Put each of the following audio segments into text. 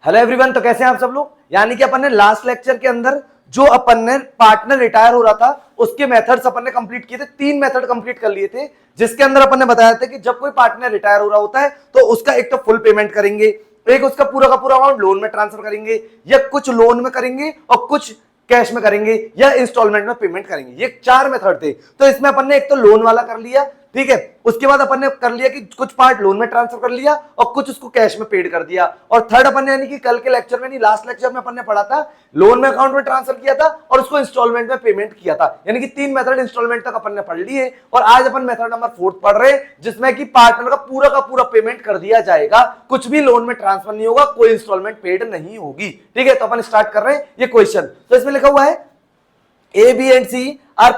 Hello everyone, तो कैसे हैं आप सब लोग। यानी कि अपन ने लास्ट लेक्चर के अंदर जो अपन ने पार्टनर रिटायर हो रहा था उसके मेथड्स अपन ने कंप्लीट किए थे। 3 मेथड कंप्लीट कर लिए थे, जिसके अंदर अपन ने बताया था कि जब कोई पार्टनर रिटायर हो रहा होता है तो उसका एक तो फुल पेमेंट करेंगे, एक उसका पूरा का पूरा अमाउंट लोन में ट्रांसफर करेंगे, या कुछ लोन में करेंगे और कुछ कैश में करेंगे या इंस्टॉलमेंट में पेमेंट करेंगे। ये 4 मेथड थे। तो इसमें अपन ने एक तो लोन वाला कर लिया, ठीक है। उसके बाद अपन ने कर लिया कि कुछ पार्ट लोन में ट्रांसफर कर लिया और कुछ उसको कैश में पेड कर दिया। और थर्ड अपन ने यानी कि कल के लेक्चर में नहीं, लास्ट लेक्चर में अपन ने पढ़ा था, लोन में अकाउंट में ट्रांसफर किया था और उसको इंस्टॉलमेंट में पेमेंट किया था। यानी कि 3 मेथड इंस्टॉलमेंट तक अपन ने पढ़ लिए और आज अपन मेथड नंबर 4 पढ़ रहे हैं, जिसमें कि पार्टनर का पूरा पेमेंट कर दिया जाएगा, कुछ भी लोन में ट्रांसफर नहीं होगा, कोई इंस्टॉलमेंट पेड नहीं होगी। ठीक है, तो अपन स्टार्ट कर रहे हैं ये क्वेश्चन। तो इसमें लिखा हुआ है A, B and C are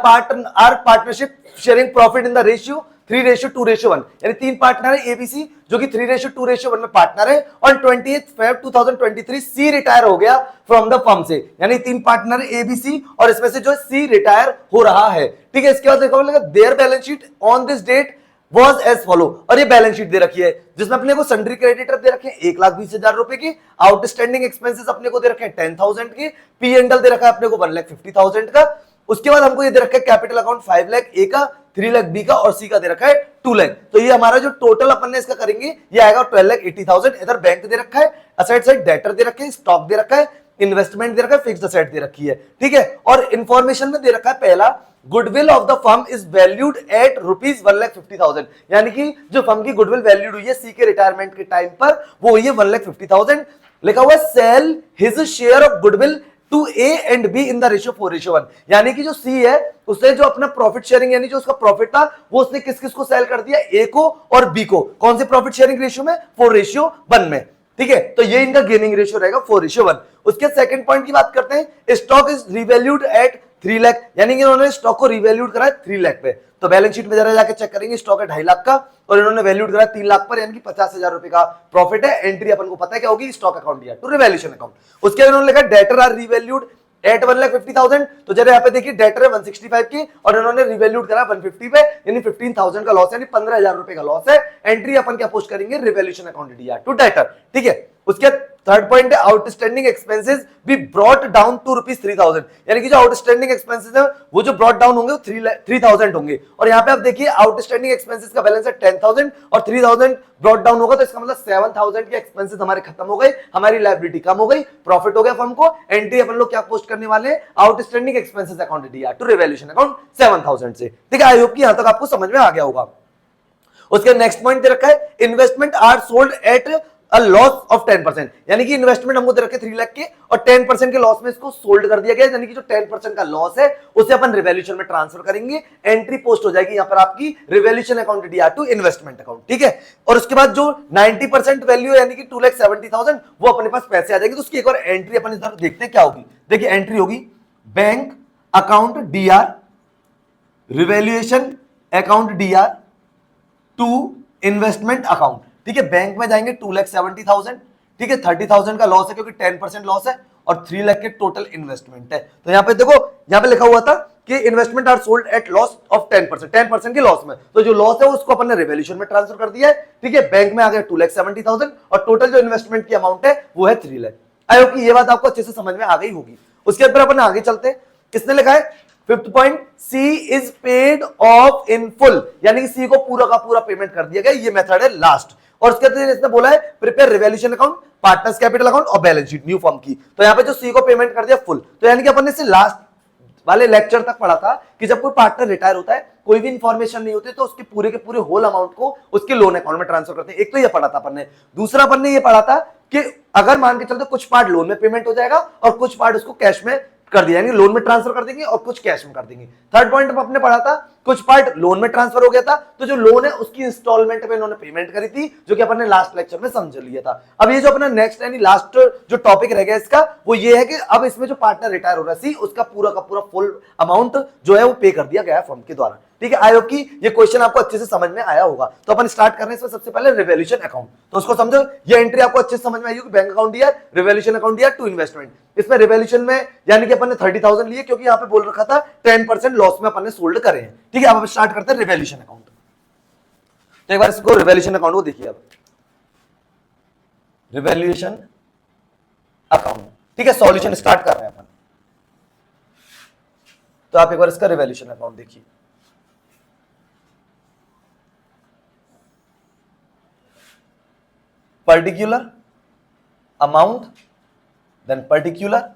partnership sharing profit in the ratio 3:2:1। यानी 3 पार्टनर है ABC जो कि 3:2:1 में पार्टनर है। और 28 Feb 2023 C रिटायर हो गया फ्रॉम द फर्म से। यानी 3 पार्टनर है ABC और इसमें से जो C रिटायर हो रहा है। ठीक है, इसके बाद देखो there balance sheet on this date was as follow. और ये बैलेंस शीट दे रखी है जिसमें अपने को सन्ड्री क्रेडिटर दे रखे हैं 1,20,000 रुपए की, आउटस्टैंडिंग एक्सपेंसेस अपने को दे रखे हैं 10,000 के, पी एंड एल दे रखा है अपने को 1,50,000 का। उसके बाद हमको ये दे रखा है कैपिटल अकाउंट 5 लाख ए का, 3 लाख बी का और सी का दे रखा है 2 लाख। तो ये हमारा जो टोटल अपन ने इसका करेंगे ये आएगा 12,80,000। इधर बैंक दे रखा है, असेट साइड डेटर दे रखे हैं, स्टॉक दे रखा है, इन्वेस्टमेंट दे रखा है, फिक्स्ड असेट दे रखी है। ठीक है, और इंफॉर्मेशन में दे रखा है पहला, goodwill of the firm is valued eight rupees 1,50,000। यानी कि जो फर्म की गुडविल वैल्यूड हुई है सी के रिटायरमेंट के टाइम पर वो हुई है 1,50,000। लिखा हुआ है sell his share of goodwill to A and B in the ratio 4:1। यानी कि जो सी है उसने जो अपना प्रॉफिट शेयरिंग यानी जो उसका प्रॉफिट था वो उसने किस किस को सेल कर दिया, ए को और बी को। कौन से प्रॉफिट शेयरिंग रेशियो में, 4:1 में। ठीक है, तो ये इनका गेनिंग रेशियो रहेगा 4:1। उसके सेकंड पॉइंट की बात करते हैं, stock is revalued at 3 lakh. यानी कि इन्होंने स्टॉक को रिवैल्यूड करा है 3 लाख पे। तो बैलेंस शीट में जरा जाके चेक करेंगे, स्टॉक है 2.5 लाख का और इन्होंने वैल्यूड करा 3 लाख पर, यानी कि 50,000 रुपए का प्रॉफिट है। एंट्री अपन को पता है क्या होगी, स्टॉक अकाउंट दिया टू रिवैल्यूएशन अकाउंट। उसके बाद इन्होंने लिखा डेटर आर रिवैल्यूड एट 1,50,000। तो जरा यहाँ पे देखिए डेटर है 165 की और इन्होंने रिवैल्यूड करा 150 पे, यानी 15,000 का लॉस है, यानी 15,000 रुपए का लॉस है। एंट्री अपन क्या पोस्ट करेंगे, रिवैल्यूएशन अकाउंट दिया टू डेटर। ठीक है, उसके थर्ड पॉइंट है outstanding expenses be brought down to ₹3,000। यानी कि जो आउटस्टैंडिंग एक्सपेंसेस है वो जो ब्रॉट डाउन होंगे वो 3,000 होंगे। और यहाँ पे आप देखिए आउटस्टैंडिंग एक्सपेंसेस का बैलेंस है 10,000 और 3,000 ब्रॉट डाउन होगा, तो इसका मतलब 7,000 के एक्सपेंसेस हमारे खत्म हो गए, हमारी लायबिलिटी कम हो गई, प्रॉफिट हो गया फर्म को। एंट्री अपन लोग क्या पोस्ट करने वाले हैं, आउटस्टैंडिंग एक्सपेंसेस अकाउंट दिया टू रिवैल्यूएशन अकाउंट 7,000 से। ठीक है, आई होप कि यहां तक आपको समझ में आ गया होगा। उसके नेक्स्ट पॉइंट दे रखा है investment are sold at a loss of 10%। यानी कि इन्वेस्टमेंट हमको दे रखे 3 लाख के और 10% के लॉस में इसको सोल्ड कर दिया गया। यानी कि जो 10% का लॉस है उसे अपन रिवैल्यूएशन में ट्रांसफर करेंगे। एंट्री पोस्ट हो जाएगी यहां पर आपकी रिवैल्यूएशन अकाउंट दिया टू इन्वेस्टमेंट अकाउंट। ठीक है, और उसके बाद जो 90% वैल्यू यानी कि 2,70,000 वो अपने पास पैसे आ जाएंगे। तो उसकी एक और एंट्री अपन इधर देखते हैं क्या होगी। देखिए एंट्री होगी bank account DR, revaluation account DR to investment account. ठीक है, बैंक में जाएंगे 2,70,000। ठीक है, 30,000 का लॉस है क्योंकि 10% लॉस है और 3 लाख के टोटल इन्वेस्टमेंट है। तो यहाँ पे देखो, यहाँ पे लिखा हुआ था कि investment are sold at loss of 10% के लॉस में। तो जो लॉस है उसको अपन ने रिवैल्यूएशन में ट्रांसफर कर दिया है। ठीक है, बैंक में आ गया 2,70,000 और टोटल जो इन्वेस्टमेंट की अमाउंट है वो है 3 लाख। आई होप कि ये बात आपको अच्छे से समझ में आ गई होगी। उसके ऊपर अपन आगे चलते हैं, किसने लिखा है fifth point, C is paid off in full. यानी कि सी को पूरा का पूरा पेमेंट कर दिया गया। ये मेथड है लास्ट। और उसके बाद इसने बोला है prepare revaluation account, partners capital account और बैलेंस शीट न्यू फर्म की। तो यहां पे जो सी को पेमेंट कर दिया फुल, तो यानी कि अपन ने इसे लास्ट वाले लेक्चर तक पढ़ा था कि जब कोई पार्टनर रिटायर होता है, कोई भी इंफॉर्मेशन नहीं होती तो उसके पूरे के पूरे होल अमाउंट को उसके लोन अकाउंट में ट्रांसफर करते हैं। एक तो ये पढ़ा था अपन ने। दूसरा अपन ने ये पढ़ा था कि अगर मान के चलते कुछ पार्ट लोन में पेमेंट हो जाएगा और कुछ पार्ट उसको कैश में कर दिया, यानी लोन में ट्रांसफर कर देंगे और कुछ कैश में कर देंगे। थर्ड पॉइंट आपने पढ़ा था कुछ पार्ट लोन में ट्रांसफर हो गया था तो जो लोन है उसकी इंस्टॉलमेंट में इन्होंने पेमेंट करी थी, जो कि अपन ने लास्ट लेक्चर में समझ लिया था। अब ये जो अपना नेक्स्ट यानी लास्ट जो टॉपिक रह गया इसका वो ये है कि अब इसमें जो पार्टनर रिटायर हो रहा है उसका पूरा का पूरा फुल अमाउंट जो है वो पे कर दिया गया है फर्म के द्वारा। ठीक है, आई होप कि ये क्वेश्चन आपको अच्छे से समझ में आया होगा। तो अपन स्टार्ट कर रहे हैं इसमें सबसे पहले रिवैल्यूएशन अकाउंट। तो उसको समझो, ये एंट्री आपको अच्छे से समझ में आई होगी। बैंक अकाउंट दिया, रिवैल्यूएशन अकाउंट दिया टू इन्वेस्टमेंट। इसमें रिवैल्यूएशन में यानी कि अपन ने 30,000 लिए क्योंकि यहाँ पे बोल रखा था 10% लॉस में अपन ने सोल्ड करे हैं। ठीक है, अब स्टार्ट करते हैं रिवैल्यूएशन अकाउंट। तो एक बार इसको रिवैल्यूएशन अकाउंट को देखिए। अब रिवैल्यूएशन अकाउंट। ठीक है, सॉल्यूशन स्टार्ट कर रहे हैं अपन। तो आप एक बार इसका रिवैल्यूएशन अकाउंट देखिए। Particular amount, then particular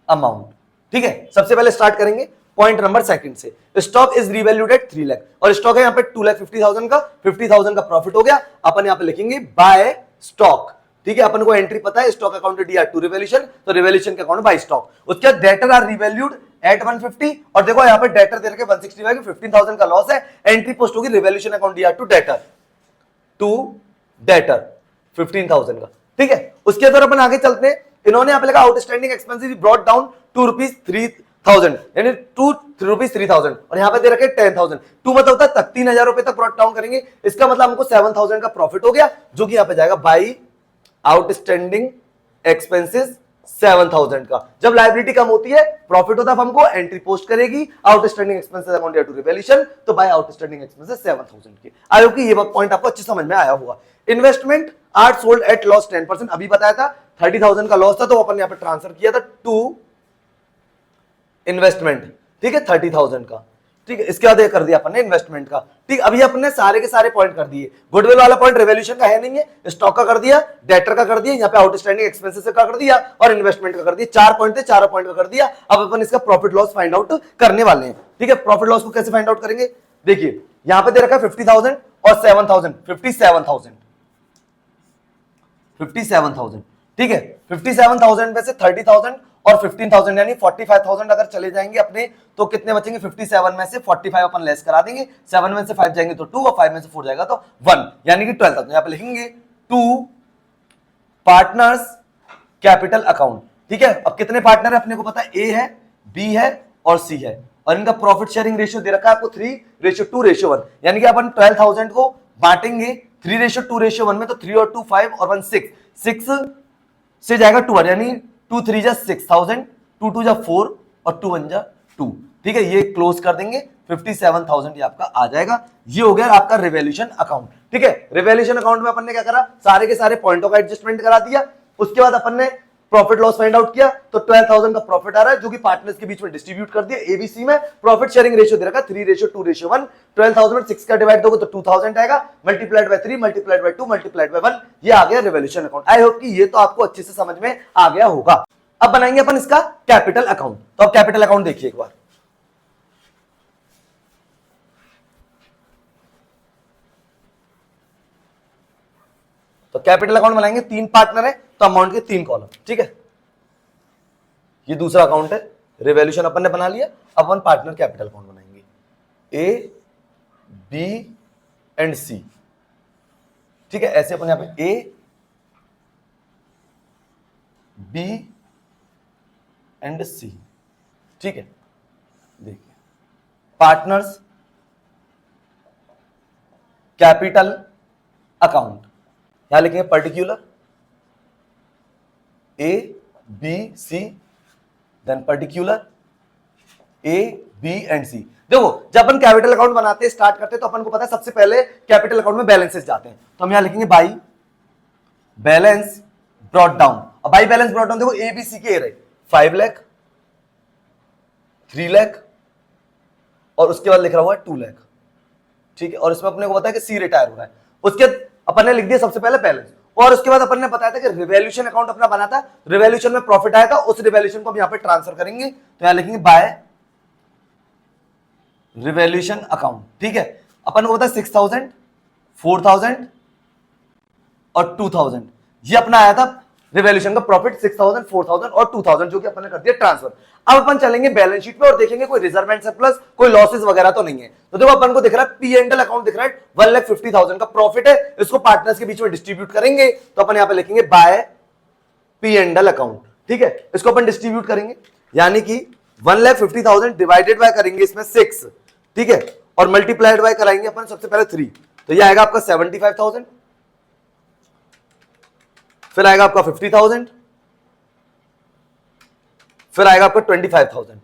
amount. ठीक है, सबसे पहले स्टार्ट करेंगे पॉइंट नंबर सेकंड से। Stock is revalued at 3 lakh और स्टॉक है यहाँ पे 2,50,000 का, 50,000 का प्रॉफिट हो गया। अपन यहाँ पे लिखेंगे बाय स्टॉक। ठीक है, अपन को एंट्री पता है, stock account DR to revaluation, तो रिवैल्यूएशन के अकाउंट बाय स्टॉक। उसके बाद डेटर आर रिवैल्यूड एट 150 और देखो यहाँ पे डेटर दे रखे 165, 15,000 का लॉस है। एंट्री पोस्ट होगी revaluation account DR to debtor 15,000 का। ठीक है, उसके अंदर अपन आगे चलते हैं। इन्होंने यहाँ पे लिखा outstanding expensive brought down to ₹3,000 यानी ₹3,000 और यहाँ पे दे रखे 10,000। टू मतलब होता है तक 3,000 रुपए तक ब्रॉट डाउन करेंगे। इसका मतलब हमको 7,000 का प्रॉफिट हो गया, जो कि यहाँ पे जाएगा बाई आउटस्टैंडिंग एक्सपेंसेस 7,000 का। जब लायबिलिटी कम होती है प्रॉफिट होता है, हमको एंट्री पोस्ट करेगी outstanding expenses account to revaluation, तो बाय आउटस्टैंडिंग एक्सपेंसेस 7,000 के। आई होप कि ये पॉइंट आपको अच्छे समझ में आया होगा। Investment art sold at loss 10%, अभी बताया था 30,000 का लॉस था, तो अपन यहाँ पे ट्रांसफर किया था टू इन्वेस्टमेंट। ठीक है, 30,000 का। ठीक है, इसके बाद ये कर दिया अपन ने इन्वेस्टमेंट का। ठीक, अभी अपन ने सारे के सारे पॉइंट कर दिए। गुडविल वाला पॉइंट रिवैल्यूएशन का है नहीं है, स्टॉक का कर दिया, डेटर का कर दिया, यहाँ पे आउटस्टैंडिंग एक्सपेंसेस का कर दिया और इन्वेस्टमेंट का कर दिया। 4 पॉइंट थे, चारों पॉइंट का कर दिया। अब अपन इसका प्रॉफिट लॉस फाइंड आउट करने वाले हैं। ठीक है, प्रॉफिट लॉस को कैसे फाइंड आउट करेंगे, देखिए यहाँ पे दे रखा है 50,000 और 7,000, 57,000। ठीक है, 57,000 में से 30,000 और 15,000 यानी 45,000 अगर चले जाएंगे अपने, तो कितने बचेंगे, 57 में से 45 अपन लेस करा देंगे। 7 में से 5 जाएंगे तो 2 और 5 में से 4 जाएगा तो 1, यानी कि 12,000। यहाँ पे लिखेंगे टू पार्टनर्स कैपिटल अकाउंट। ठीक है, अब कितने पार्टनर है अपने को पता है, A है, B है और C है, और इनका प्रॉफिट शेयरिंग रेशियो दे रखा है आपको 3:2:1, यानी कि अपन 12,000 को बांटेंगे 3:2:1 में, तो 3 और 2 5 और 1 6, 6 से जाएगा 2 यानी 2 3 जा 6,000, 2 2 जा 4 और 2 1 जा 2। ठीक है, ये क्लोज कर देंगे, 57,000 ये आपका आ जाएगा। ये हो गया आपका रिवैल्यूएशन अकाउंट। ठीक है, रिवैल्यूएशन अकाउंट में अपन ने क्या करा, सारे के सारे पॉइंटों का एडजस्टमेंट करा दिया। उसके बाद अपन ने प्रॉफिट लॉस फाइंड आउट किया, तो 12,000 का प्रॉफिट आ रहा है, जो कि पार्टनर्स के बीच में डिस्ट्रीब्यूट कर दिया ABC में। प्रॉफिट शेयरिंग रेशियो दे रखा 3:2:1, 12,000 में 6 का डिवाइड दोगे तो 2,000 आएगा, multiplied by 3 multiplied by 2 multiplied by 1, ये आ गया रिवैल्यूएशन अकाउंट। आई होप कि ये तो आपको अच्छे से समझ में आ गया होगा। अब बनाएंगे अपन इसका कैपिटल अकाउंट। तो अब कैपिटल अकाउंट देखिए एक बार। तो कैपिटल अकाउंट बनाएंगे, 3 पार्टनर है तो अमाउंट के 3 कॉलम। ठीक है, ये दूसरा अकाउंट है, रिवैल्यूएशन अपन ने बना लिया। अब अपन पार्टनर कैपिटल अकाउंट बनाएंगे, A, B एंड C। ठीक है, ऐसे अपन यहां पे A, B एंड C। ठीक है, देखिए पार्टनर्स कैपिटल अकाउंट, यहां लिखेंगे particular A, B, C, then particular A, B and C। देखो जब अपन कैपिटल अकाउंट बनाते हैं, स्टार्ट करते हैं, तो अपन को पता है सबसे पहले कैपिटल अकाउंट में बैलेंसेस जाते हैं, तो हम यहां लिखेंगे बाई बैलेंस ब्रॉट डाउन। अब बाई बैलेंस ब्रॉट डाउन देखो A, B, C के रहे 5 लाख, 3 लाख और उसके बाद लिख रहा हुआ है 2 लाख। ठीक है, और इसमें अपने को पता है कि C रिटायर हो रहा है। उसके अपन ने लिख दिया सबसे पहले बैलेंस, और उसके बाद अपन ने बताया था कि रिवैल्यूएशन अकाउंट अपना बना था, रिवैल्यूएशन में प्रॉफिट आया था, उस रिवैल्यूएशन को हम यहां पे ट्रांसफर करेंगे, तो यहां लिखेंगे बाय रिवैल्यूएशन अकाउंट। ठीक है, अपन को पता है 6,000, 4,000 और 2,000, ये अपना आया था रिवैल्यूएशन का प्रॉफिट 6,000, 4,000 और 2,000, जो कि अपन ने कर दिया ट्रांसफर। अब अपन चलेंगे बैलेंस शीट पे और देखेंगे कोई रिजर्व एंड सरप्लस, कोई लॉसेस वगैरह तो नहीं है। तो देखो अपन को दिख रहा है P&L अकाउंट दिख रहा है, 1,50,000 का प्रॉफिट है, इसको पार्टनर्स के बीच में डिस्ट्रीब्यूट करेंगे, तो अपन यहां पे लिखेंगे बाय P&L अकाउंट। ठीक है, इसको अपन डिस्ट्रीब्यूट करेंगे, यानी कि 1,50,000 डिवाइडेड बाय करेंगे इसमें 6। ठीक है, और मल्टीप्लाइड बाय कराएंगे अपन सबसे पहले 3, तो ये आएगा आपका 75,000, फिर आएगा आपका 50,000, फिर आएगा आपका 25,000।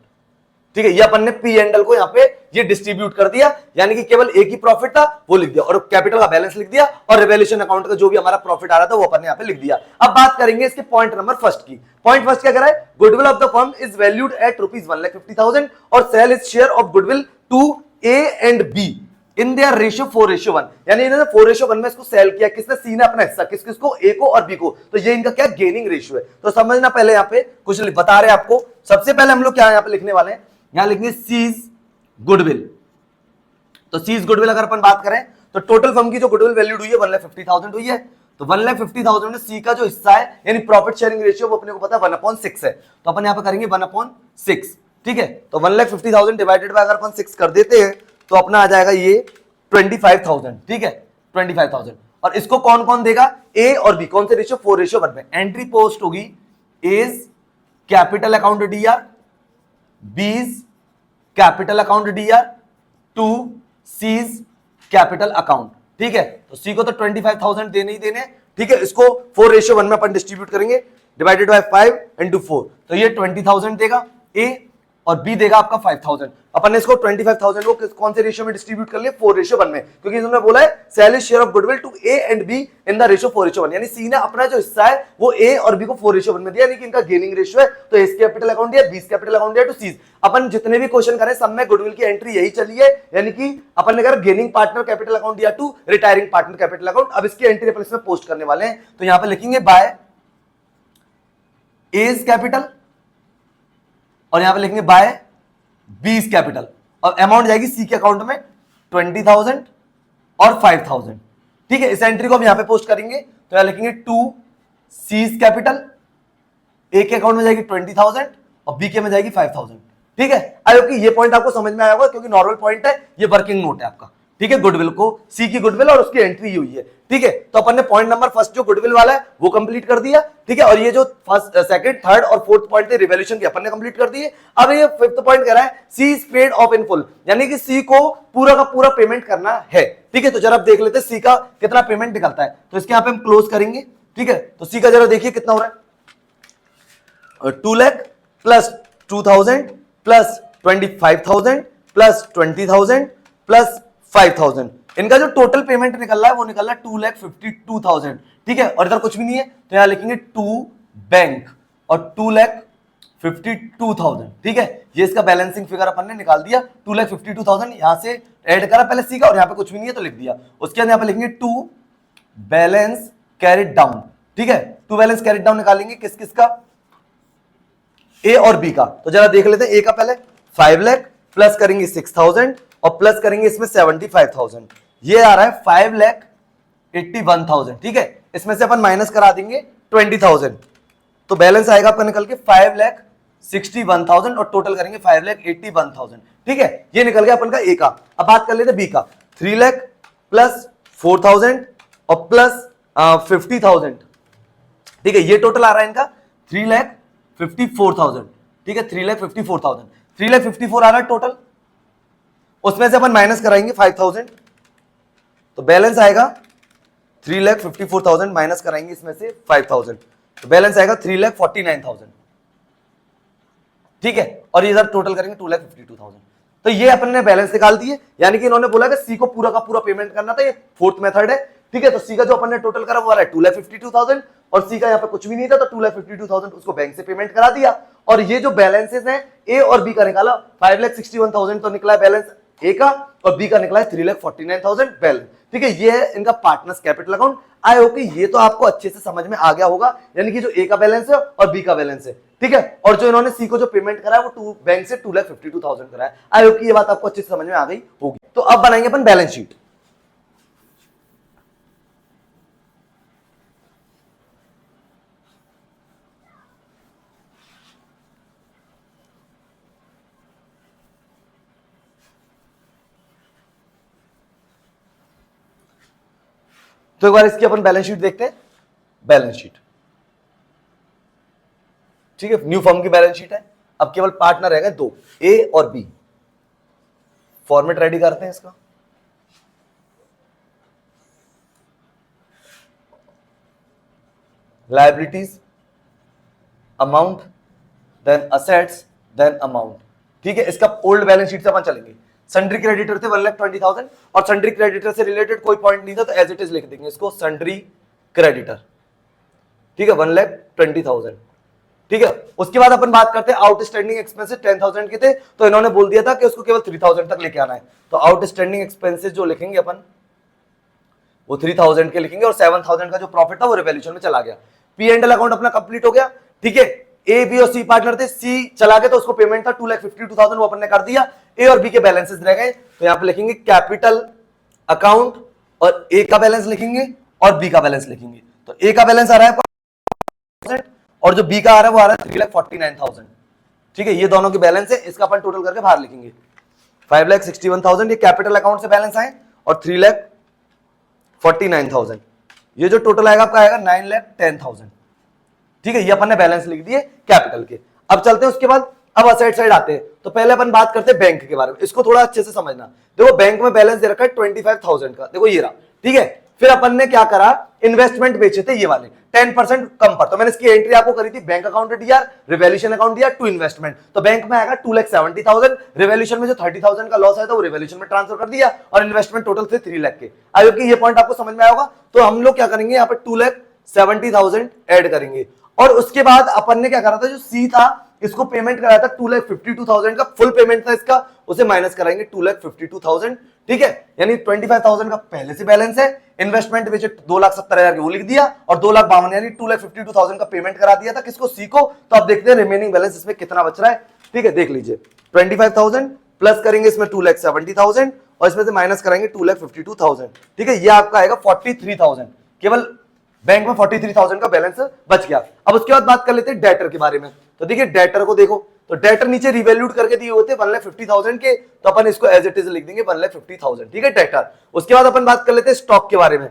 ठीक है, ये अपन ने पी एंड एल को यहाँ पे ये डिस्ट्रीब्यूट कर दिया, यानी कि केवल एक ही प्रॉफिट था वो लिख दिया और कैपिटल का बैलेंस लिख दिया और रिवैल्यूएशन अकाउंट का जो भी हमारा प्रॉफिट आ रहा था वो अपन ने यहाँ पे लिख दिया। अब बात करेंगे इसके पॉइंट नंबर फर्स्ट की। पॉइंट फर्स्ट क्या कह रहा है, goodwill of the firm is valued at ₹1,50,000 और sell is share of goodwill to A and B in their ratio 4:1, यानी इन्होंने 4:1 में इसको सेल किया। किसने, सी ने अपना हिस्सा, किसको, ए को और बी को। तो ये इनका क्या गेनिंग रेशियो है। तो समझना, पहले यहाँ पे कुछ बता रहे हैं आपको। सबसे पहले हम लोग क्या यहाँ पे लिखने वाले हैं, यहां लिखेंगे सीज गुडविल। तो सीज गुडविल अगर अपन बात करें तो टोटल फर्म की जो गुडविल वैल्यूड हुई है 1,50,000 हुई है। तो 1,50,000 में सी का जो हिस्सा है यानी प्रॉफिट शेयरिंग रेशियो वो अपने को पता है 1/6 है। तो अपन यहां पे करेंगे 1/6, ठीक है। तो 1,50,000 डिवाइडेड बाय अगर अपन 6 कर देते हैं तो अपना आ जाएगा ये 25,000, ठीक है, 25,000। और इसको कौन कौन देगा, ए और बी। कौन से रेशियो, 4:1 में। एंट्री पोस्ट होगी as capital account DR, B's capital account DR, to C's capital account, ठीक है। तो सी को तो 25,000 देने ही देने, ठीक है। इसको 4:1 में अपन डिस्ट्रीब्यूट करेंगे, डिवाइडेड बाय 5 इंटू 4, तो ये 20,000 देगा ए और बी देगा आपका 5,000। अपन ने इसको 25,000 को कौन से रेशियो में डिस्ट्रीब्यूट कर लिया, 4:1 में, क्योंकि इन्होंने बोला है sell is share of goodwill to A and B in the ratio 4:1, यानी सी ने अपना जो हिस्सा है वो ए और बी को 4:1 में दिया, यानी कि इनका गेनिंग रेशियो है। तो एस कैपिटल अकाउंट दिया, बी कैपिटल अकाउंट दिया टू सीज। अपन जितने भी क्वेश्चन करें सब में गुडविल की एंट्री यही चली है, यानी कि अपन ने कहा गेनिंग पार्टनर कैपिटल अकाउंट दिया to retiring partner capital account. अब इसकी एंट्री अपन इसमें पोस्ट करने वाले हैं। तो यहां पर लिखेंगे बाय एज कैपिटल और यहां पर लिखेंगे बाय बीस कैपिटल और अमाउंट जाएगी सी के अकाउंट में 20,000 और 5,000, ठीक है। इस एंट्री को हम यहां पे पोस्ट करेंगे तो यहां लिखेंगे टू सीज कैपिटल, ए के अकाउंट में जाएगी 20,000 और बी के में जाएगी 5,000, ठीक है। आई होप कि ये पॉइंट आपको समझ में आया होगा, क्योंकि नॉर्मल पॉइंट है, ये वर्किंग नोट है आपका, ठीक है। गुडविल को सी की गुडविल और उसकी एंट्री हुई है, ठीक है। तो अपन ने पॉइंट नंबर फर्स्ट जो गुडविल वाला है वो कंप्लीट कर दिया, ठीक है। और ये जो फर्स्ट, सेकंड, थर्ड और फोर्थ पॉइंट थे रिवैल्यूएशन की अपन ने कंप्लीट कर दिए। अब ये फिफ्थ पॉइंट कह रहा है C is paid off in full, यानी कि सी को पूरा का पूरा पेमेंट करना है, ठीक है। तो जरा आप देख लेते हैं सी का कितना पेमेंट निकलता है। तो इसके यहां पे हम क्लोज करेंगे, ठीक है। तो सी का जरा देखिए कितना हो रहा है, 2 lakh plus 2,000 plus 25,000 plus 20,000 plus 5,000, इनका जो टोटल पेमेंट निकल रहा है वो निकल रहा है 2,52,000, ठीक है। और इधर कुछ भी नहीं है तो यहां लिखेंगे टू बैंक और 2,52,000, ठीक है। ये इसका बैलेंसिंग फिगर अपन ने निकाल दिया, 2,52,000 यहां से ऐड करा पहले सी का और यहां पे कुछ भी नहीं है तो लिख दिया। उसके बाद यहां पे लिखेंगे टू बैलेंस कैरिड डाउन, ठीक है। टू बैलेंस कैरिड डाउन निकालेंगे किस किस का, ए और बी का। तो जरा देख लेते हैं, ए का पहले 5 लाख प्लस करेंगे 6,000 और प्लस करेंगे इसमें 75,000, ये आ रहा है 5,81,000, ठीक है। इसमें से अपन माइनस करा देंगे 20,000 तो बैलेंस आएगा आपका निकल के 5,61,000 और टोटल करेंगे 5,81,000, ठीक है। ये निकल गया अपन का ए का। अब बात कर लेते बी का, 3 लाख प्लस 4,000 और प्लस 50,000, ठीक है। ये टोटल आ रहा है इनका 3,54,000, ठीक है। 3,54,000, 3,54,000 आ रहा है टोटल। उसमें से अपन माइनस कराएंगे 5,000 तो बैलेंस आएगा 3,54,000 माइनस कराएंगे इसमें से 5,000 तो बैलेंस आएगा 3,49,000, ठीक है। और इधर टोटल करेंगे 2,52,000। तो ये अपन ने बैलेंस निकाल दिए, यानी कि इन्होंने बोला कि सी को पूरा का पूरा पेमेंट करना था, ये फोर्थ मेथड है, ठीक है। तो सी का जो अपन ने टोटल करा वो आ रहा है 2,52,000 और सी का यहाँ पे कुछ भी नहीं था तो 2,52,000 उसको बैंक से पेमेंट करा दिया। और ये जो बैलेंसेस हैं ए और बी का निकाला, 5,61,000 तो निकला बैलेंस ए का और बी का निकला है 3,49,000 बैलेंस, ठीक है। ये है इनका partners capital account. I hope कि ये तो आपको अच्छे से समझ में आ गया होगा, यानी कि जो ए का बैलेंस है और बी का बैलेंस है, ठीक है। और जो इन्होंने सी को जो पेमेंट करा है वो बैंक से 2,52,000 करा है। आई होप कि ये बात आपको अच्छे से समझ में आ गई होगी। तो अब बनाएंगे अपन बैलेंस शीट। तो एक बार इसकी अपन बैलेंस शीट देखते हैं। बैलेंस शीट, ठीक है, न्यू फर्म की बैलेंस शीट है। अब केवल पार्टनर रहेगा दो, ए और बी। फॉर्मेट रेडी करते हैं इसका। Liabilities, amount, then assets, then amount, ठीक है, इसका ओल्ड बैलेंस शीट से अपन चलेंगे। सन्ड्री क्रेडिटर थे 1,20,000 और सन्ड्री क्रेडिटर से रिलेटेड कोई पॉइंट नहीं था तो एज इट इज लिख देंगे इसको सन्ड्री क्रेडिटर, ठीक है, 1,20,000, ठीक है। उसके बाद अपन बात करते हैं आउटस्टैंडिंग एक्सपेंसेस 10,000 के थे तो इन्होंने बोल दिया था कि उसको केवल 3,000 तक लेके आना है, तो आउटस्टैंडिंग एक्सपेंसेस जो लिखेंगे अपन वो 3,000 के लिखेंगे और 7,000 का जो प्रॉफिट था वो रिवैल्यूएशन में चला गया। पी एंड एल अकाउंट अपना कंप्लीट हो गया, ठीक है। ए बी और सी पार्टनर थे, सी चला गया तो उसको पेमेंट था 2,52,000 वो अपन ने कर दिया। ए और बी के बैलेंसेस रह गए तो यहां पे लिखेंगे कैपिटल अकाउंट और ए का बैलेंस लिखेंगे और बी का बैलेंस लिखेंगे। तो ए का बैलेंस आ रहा है और जो बी का आ रहा है वो आ रहा है 3,49,000, ठीक है। ये दोनों के बैलेंस है, इसका अपन टोटल करके बाहर लिखेंगे 5,61,000 ये कैपिटल अकाउंट से बैलेंस आए और 3,49,000 ये जो टोटल आएगा आपका आएगा 9,10,000, ठीक है। ये अपन ने बैलेंस लिख दिए कैपिटल के। अब चलते हैं उसके बाद अब असेट साइड आते हैं तो पहले अपन बात करते हैं बैंक के बारे में, इसको थोड़ा अच्छे से समझना। देखो बैंक में बैलेंस दे रखा है 25,000 का, देखो ये रहा, ठीक है। फिर अपन ने क्या करा, इन्वेस्टमेंट बेचे थे ये वाले 10% कम पर, तो मैंने इसकी एंट्री आपको करी थी बैंक अकाउंट दिया, रिवैल्यूएशन अकाउंट दिया, टू इन्वेस्टमेंट। तो बैंक में आएगा 2,70,000, रिवैल्यूएशन में जो 30,000 का लॉस आया था वो रिवैल्यूएशन में ट्रांसफर कर दिया और इन्वेस्टमेंट टोटल थे 3 लाख के। आई होप कि ये पॉइंट आपको समझ में आया होगा। तो हम लोग क्या करेंगे यहाँ पे 2,70,000 ऐड करेंगे और उसके बाद अपन ने क्या करा था, जो सी था इसको पेमेंट कराया था 2,52,000 का फुल पेमेंट था इसका, उसे माइनस कराएंगे 2,52,000, ठीक है। यानी 25,000 का पहले से बैलेंस है, इन्वेस्टमेंट बेचे 2,70,000 वो लिख दिया और 2,52,000 यानी 2,52,000 का पेमेंट करा दिया था किसको, सी को। तो आप देखते हैं रिमेनिंग बैलेंस इसमें कितना बच रहा है, ठीक है, देख लीजिए 25,000 प्लस करेंगे इसमें 2,70,000 और इसमें से माइनस कराएंगे 2,52,000, ठीक है। ये आपका आएगा 43,000, केवल बैंक में 43,000 का बैलेंस बच गया। अब उसके बाद बात कर लेते हैं डेटर के बारे में। तो देखिए डेटर को देखो, तो डेटर नीचे रिवैल्यूड करके दिए होते 1,50,000 के, तो अपन इसको एज इट इज लिख देंगे 1,50,000, ठीक है डेटर। उसके बाद अपन बात कर लेते हैं स्टॉक के बारे में,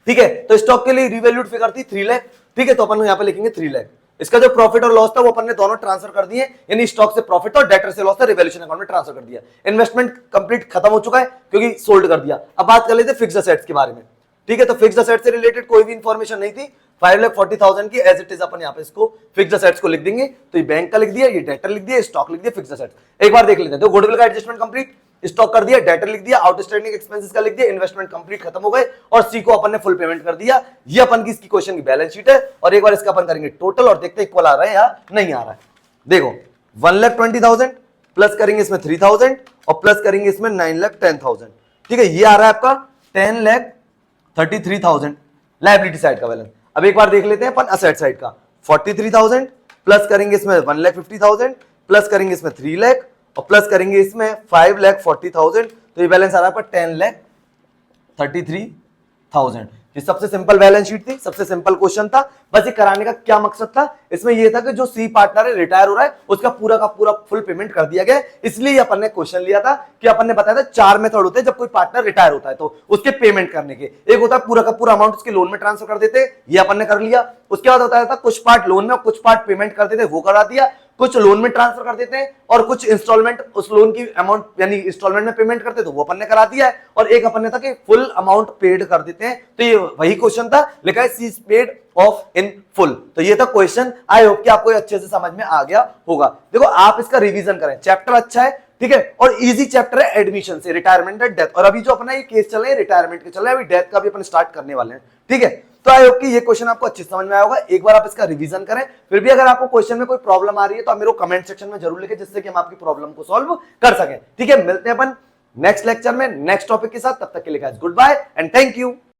ठीक है। तो स्टॉक के लिए रिवैल्यूड फिगर थी 3 लाख, ठीक है, तो अपन यहाँ पे लिखेंगे 3 लाख। इसका जो प्रॉफिट और लॉस था वो अपन ने दोनों ट्रांसफर कर दिए, यानी स्टॉक से प्रॉफिट और डेटर से लॉस था रिवैल्यूएशन अकाउंट में ट्रांसफर कर दिया। इन्वेस्टमेंट कंप्लीट खत्म हो चुका है क्योंकि सोल्ड कर दिया। अब बात कर लेते हैं फिक्स्ड असेट्स के बारे में, ठीक है। तो फिक्स्ड असेट से रिलेटेड कोई भी इंफॉर्मेशन नहीं थी, 5,40,000 की एज इट इज अपन यहाँ पे इसको फिक्स्ड असेट्स को लिख देंगे। तो ये बैंक का लिख दिया, ये डेटर लिख दिया, स्टॉक लिख दिया, फिक्स्ड असेट्स एक बार देख लेते हैं। तो गुडविल का एडजस्टमेंट कंप्लीट, स्टॉक कर दिया, डेटर लिख दिया, आउटस्टैंडिंग एक्सपेंसेस का लिख दिया, इन्वेस्टमेंट कंप्लीट खत्म हो गए और सी को अपन ने फुल पेमेंट कर दिया। ये अपन की इसकी क्वेश्चन की बैलेंस शीट है और एक बार इसका अपन करेंगे टोटल और देखते हैं इक्वल आ रहा है या नहीं आ रहा है। देखो 1,20,000 प्लस करेंगे इसमें 3,000 और प्लस करेंगे इसमें 9,10,000, ठीक है। ये आ रहा है आपका 10,33,000 लायबिलिटी साइड का बैलेंस। अब एक बार देख लेते हैं अपन असेट साइड का, 43,000 प्लस करेंगे इसमें 1,50,000 प्लस करेंगे इसमें 3 लाख और प्लस करेंगे इसमें 5,40,000, तो ये बैलेंस आ रहा है पर 10,33,000। ये सबसे सिंपल बैलेंस शीट थी, सबसे सिंपल क्वेश्चन था। बस ये कराने का क्या मकसद था, इसमें ये था कि जो सी पार्टनर है रिटायर हो रहा है उसका पूरा का पूरा फुल पेमेंट कर दिया गया, इसलिए अपन ने क्वेश्चन लिया था कि अपन ने बताया था 4 मेथड होते हैं जब कोई पार्टनर रिटायर होता है तो उसके पेमेंट करने के। एक होता है पूरा का पूरा अमाउंट उसके लोन में ट्रांसफर कर देते, ये अपन ने कर लिया। उसके बाद बताया था कुछ पार्ट लोन में और कुछ पार्ट पेमेंट कर देते, वो करा दिया। कुछ लोन में ट्रांसफर कर देते हैं और कुछ इंस्टॉलमेंट उस लोन की अमाउंट यानी इंस्टॉलमेंट में पेमेंट करते तो वो अपन ने करा दिया है। और एक अपन ने था कि फुल अमाउंट पेड कर देते हैं, तो ये वही क्वेश्चन था, लिखा है सी पेड ऑफ इन फुल। तो ये था क्वेश्चन। आई होप कि आपको अच्छे से समझ में आ गया होगा। देखो आप इसका रिवीजन करें, चैप्टर अच्छा है, ठीक है, और इजी चैप्टर है एडमिशन से, रिटायरमेंट एंड डेथ। और अभी जो अपना ये केस चल रहे हैं रिटायरमेंट के चल रहे हैं, अभी डेथ का भी अपन स्टार्ट करने वाले हैं, ठीक है। तो आई होप कि ये क्वेश्चन आपको अच्छे समझ में आया होगा। एक बार आप इसका रिवीजन करें, फिर भी अगर आपको क्वेश्चन में कोई प्रॉब्लम आ रही है तो आप मेरे को कमेंट सेक्शन में जरूर लिखें, जिससे कि हम आपकी प्रॉब्लम को सॉल्व कर सकें, ठीक है। मिलते हैं अपन नेक्स्ट लेक्चर में नेक्स्ट टॉपिक के साथ, तब तक के लिए guys good bye and thank you.